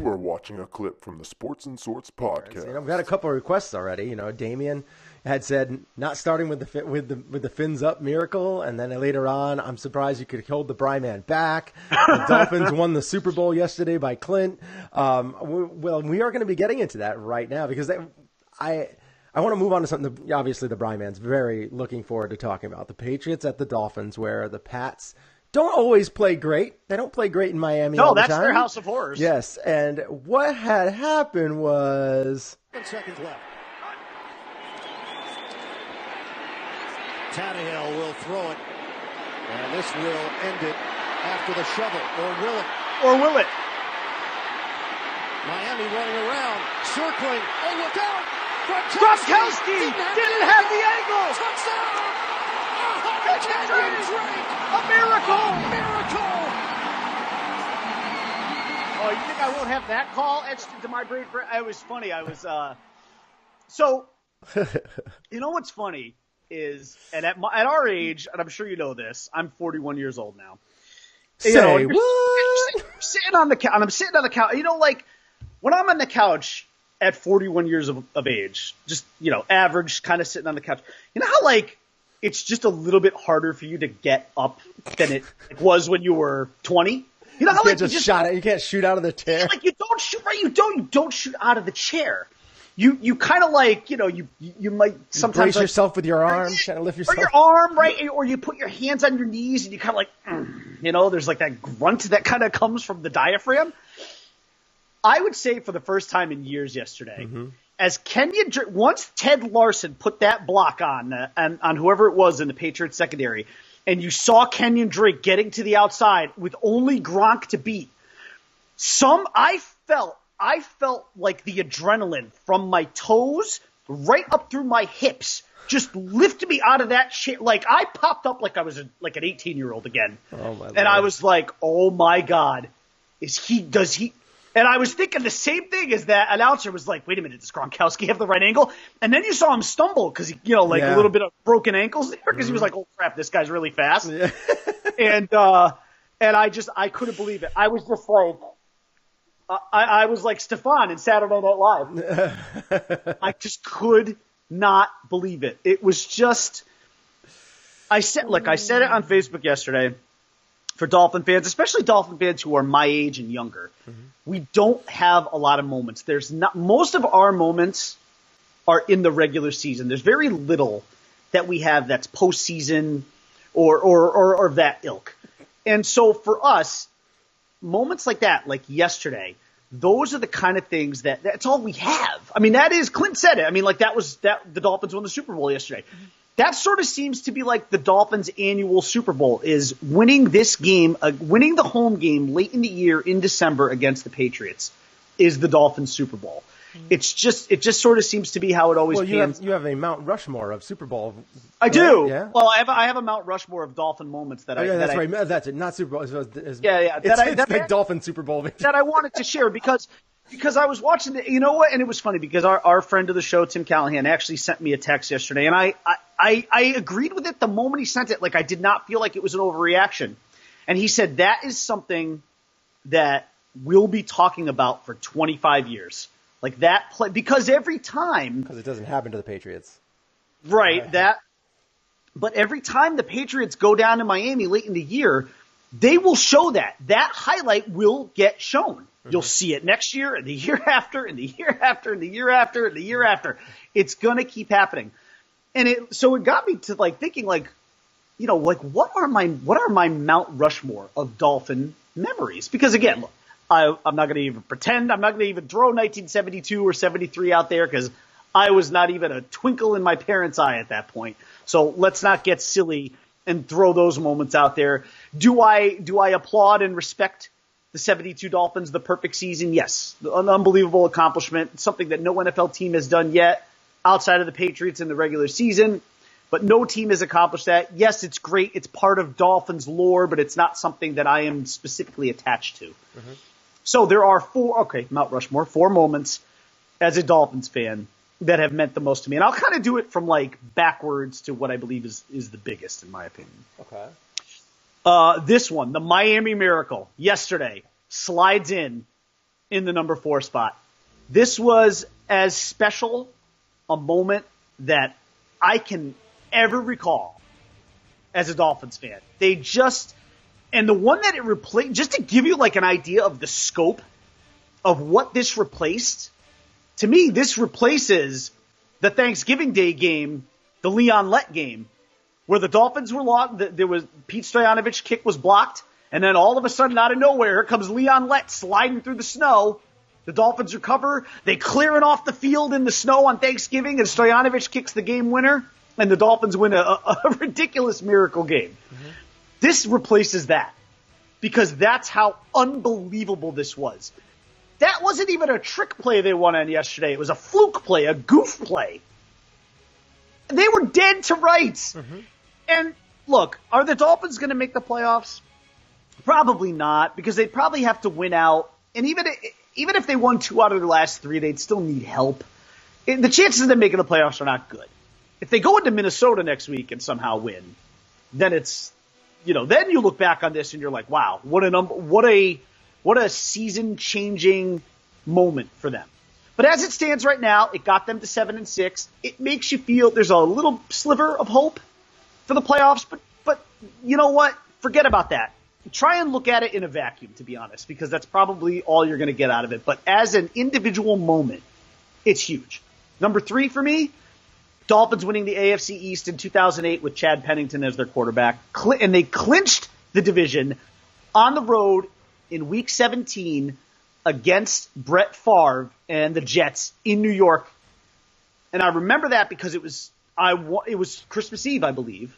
You are watching a clip from the Sports and Sorts podcast. We've got a couple of requests already. Damien had said not starting with the fins up miracle, and then later on, I'm surprised you could hold the Bryman back. The Dolphins won the Super Bowl yesterday by Clint. We are going to be getting into that right now because I want to move on to something that obviously the Bryman's very looking forward to talking about. The Patriots at the Dolphins, where the Pats don't always play great. They don't play great in Miami all the time. No, that's their house of horrors. Yes, and what had happened was... 7 seconds left. Tannehill will throw it, and this will end it after the shovel, or will it? Or will it? Miami running around, circling. Oh, look out! Gronkowski didn't have the angle. Touchdown! A miracle! Oh, you think I won't have that call etched into my brain? It was funny. I was so. You know what's funny is, and at our age, and I'm sure you know this, I'm 41 years old now. Say what? I'm sitting on the couch, and I'm sitting on the couch. Like when I'm on the couch at 41 years of age, just average, kind of sitting on the couch. You know how it's just a little bit harder for you to get up than it was when you were 20. You know how you can't shoot out of the chair. You don't shoot right. You don't shoot out of the chair. You kind of you might sometimes brace yourself with your arm, kind of lift yourself. Or your arm, right? Or you put your hands on your knees and you kind of there's that grunt that kind of comes from the diaphragm. I would say for the first time in years yesterday, as once Ted Larson put that block on whoever it was in the Patriots secondary, and you saw Kenyon Drake getting to the outside with only Gronk to beat, I felt like the adrenaline from my toes right up through my hips just lifted me out of that shit. Like I popped up like I was like an 18-year-old again. Oh my Lord. And I was like, oh my God, does he? And I was thinking the same thing as that announcer was like, wait a minute, does Gronkowski have the right angle? And then you saw him stumble because he, a little bit of broken ankles there because he was like, oh crap, this guy's really fast. Yeah. and I couldn't believe it. I was just like, I was like Stefan in Saturday Night Live. I just could not believe it. It was just, I said it on Facebook yesterday. For Dolphin fans, especially Dolphin fans who are my age and younger, we don't have a lot of moments. Most of our moments are in the regular season. There's very little that we have that's postseason or that ilk. And so for us, moments like that, like yesterday, those are the kind of things that's all we have. I mean, Clint said it. I mean, the Dolphins won the Super Bowl yesterday. That sort of seems to be like the Dolphins' annual Super Bowl is winning this game, winning the home game late in the year in December against the Patriots is the Dolphins' Super Bowl. It just sort of seems to be how it always pans. You have a Mount Rushmore of Super Bowl. I do. Yeah. Well, I have a Mount Rushmore of Dolphin moments that right. That's it. Not Super Bowl. Yeah. It's like Dolphin Super Bowl that I wanted to share because I was watching it, you know what? And it was funny because our friend of the show, Tim Callahan, actually sent me a text yesterday, and I agreed with it the moment he sent it. Like I did not feel like it was an overreaction, and he said that is something that we'll be talking about for 25 years. Like that play, because every time, because it doesn't happen to the Patriots, right? But every time the Patriots go down to Miami late in the year, they will show that highlight will get shown. You'll see it next year and the year after and the year after and the year after and the year after. It's going to keep happening. And it got me to thinking what are my Mount Rushmore of Dolphin memories? Because again, look, I'm not going to even pretend. I'm not going to even throw 1972 or 73 out there because I was not even a twinkle in my parents' eye at that point. So let's not get silly and throw those moments out there. Do I applaud and respect the 72 Dolphins, the perfect season? Yes. An unbelievable accomplishment, something that no NFL team has done yet outside of the Patriots in the regular season. But no team has accomplished that. Yes, it's great. It's part of Dolphins lore, but it's not something that I am specifically attached to. So there are Mount Rushmore, 4 moments as a Dolphins fan that have meant the most to me. And I'll kind of do it from backwards to what I believe is the biggest in my opinion. Okay. This one, the Miami Miracle, yesterday, slides in in the number 4 spot. This was as special a moment that I can ever recall as a Dolphins fan. And the one that it replaced, just to give you like an idea of the scope of what this replaced, to me, this replaces the Thanksgiving Day game, the Leon Lett game, where the Dolphins were lost. There was Pete Stoyanovic's kick was blocked, and then all of a sudden, out of nowhere, here comes Leon Lett sliding through the snow. The Dolphins recover. They clear it off the field in the snow on Thanksgiving, and Stojanovic kicks the game winner, and the Dolphins win a ridiculous miracle game. Mm-hmm. This replaces that, because that's how unbelievable this was. That wasn't even a trick play they won on yesterday. It was a fluke play, a goof play. They were dead to rights. Mm-hmm. And look, are the Dolphins going to make the playoffs? Probably not, because they'd probably have to win out. And even if they won 2 out of their last 3, they'd still need help. The chances of them making the playoffs are not good. If they go into Minnesota next week and somehow win, then then you look back on this and you're like, wow, what a season-changing moment for them. But as it stands right now, it got them to 7-6. It makes you feel there's a little sliver of hope for the playoffs, but you know what? Forget about that. Try and look at it in a vacuum, to be honest, because that's probably all you're going to get out of it. But as an individual moment, it's huge. Number 3 for me, Dolphins winning the AFC East in 2008 with Chad Pennington as their quarterback. And they clinched the division on the road in Week 17 against Brett Favre and the Jets in New York. And I remember that because it was Christmas Eve, I believe.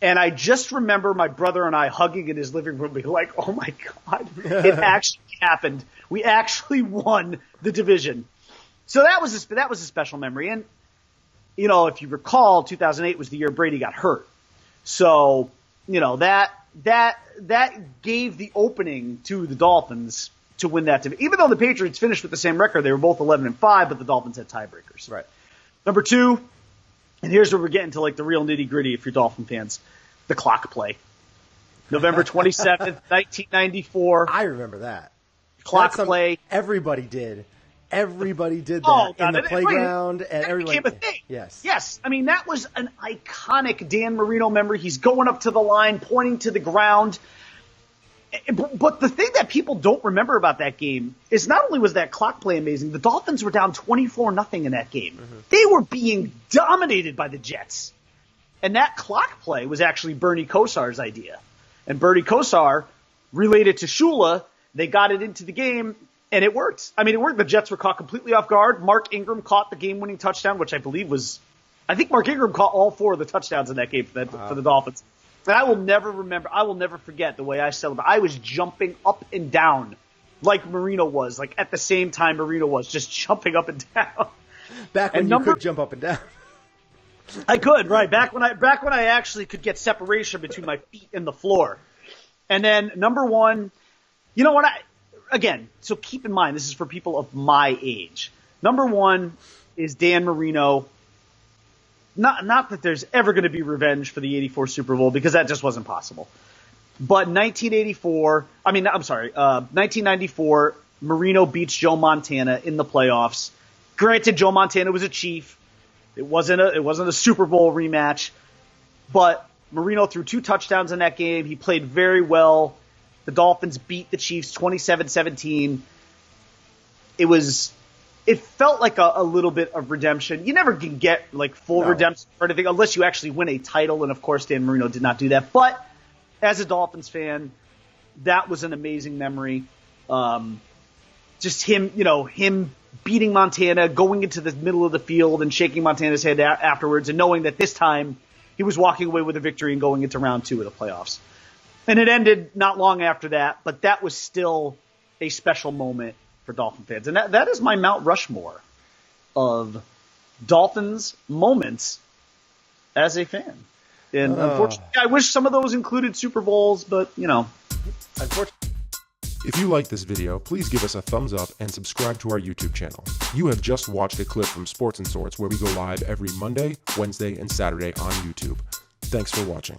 And I just remember my brother and I hugging in his living room, being like, oh my God, it actually happened. We actually won the division. So that was a special memory. And, if you recall, 2008 was the year Brady got hurt. So, that gave the opening to the Dolphins to win that division. Even though the Patriots finished with the same record, they were both 11-5, but the Dolphins had tiebreakers. Right. Number 2, and here's where we're getting to like the real nitty-gritty if you're Dolphin fans, the clock play. November 27th, 1994. I remember that. Clock play. Everybody did. Everybody did that in the playground. And everybody became a thing. Yes. Yes. I mean, that was an iconic Dan Marino memory. He's going up to the line, pointing to the ground. But the thing that people don't remember about that game is not only was that clock play amazing, the Dolphins were down 24-0 in that game. Mm-hmm. They were being dominated by the Jets. And that clock play was actually Bernie Kosar's idea. And Bernie Kosar relayed it to Shula. They got it into the game, and it worked. I mean, it worked. The Jets were caught completely off guard. Mark Ingram caught the game-winning touchdown, which I believe I think Mark Ingram caught all 4 of the touchdowns in that game for the Dolphins. And I will never forget the way I celebrated. I was jumping up and down like Marino was, like at the same time Marino was, just jumping up and down. Back when you could jump up and down. I could, right. Back when I actually could get separation between my feet and the floor. And then number 1, you know what, so keep in mind, this is for people of my age. Number 1 is Dan Marino. Not that there's ever going to be revenge for the 84 Super Bowl, because that just wasn't possible. But 1994, Marino beats Joe Montana in the playoffs. Granted, Joe Montana was a Chief. It wasn't a Super Bowl rematch. But Marino threw 2 touchdowns in that game. He played very well. The Dolphins beat the Chiefs 27-17. It felt like a little bit of redemption. You never can get like full redemption or anything unless you actually win a title. And of course, Dan Marino did not do that. But as a Dolphins fan, that was an amazing memory. Just him beating Montana, going into the middle of the field and shaking Montana's head afterwards, and knowing that this time he was walking away with a victory and going into round 2 of the playoffs. And it ended not long after that, but that was still a special moment for Dolphin fans. And that is my Mount Rushmore of Dolphins moments as a fan. And unfortunately, I wish some of those included Super Bowls, but, unfortunately. If you like this video, please give us a thumbs up and subscribe to our YouTube channel. You have just watched a clip from Sports and Sorts, where we go live every Monday, Wednesday, and Saturday on YouTube. Thanks for watching.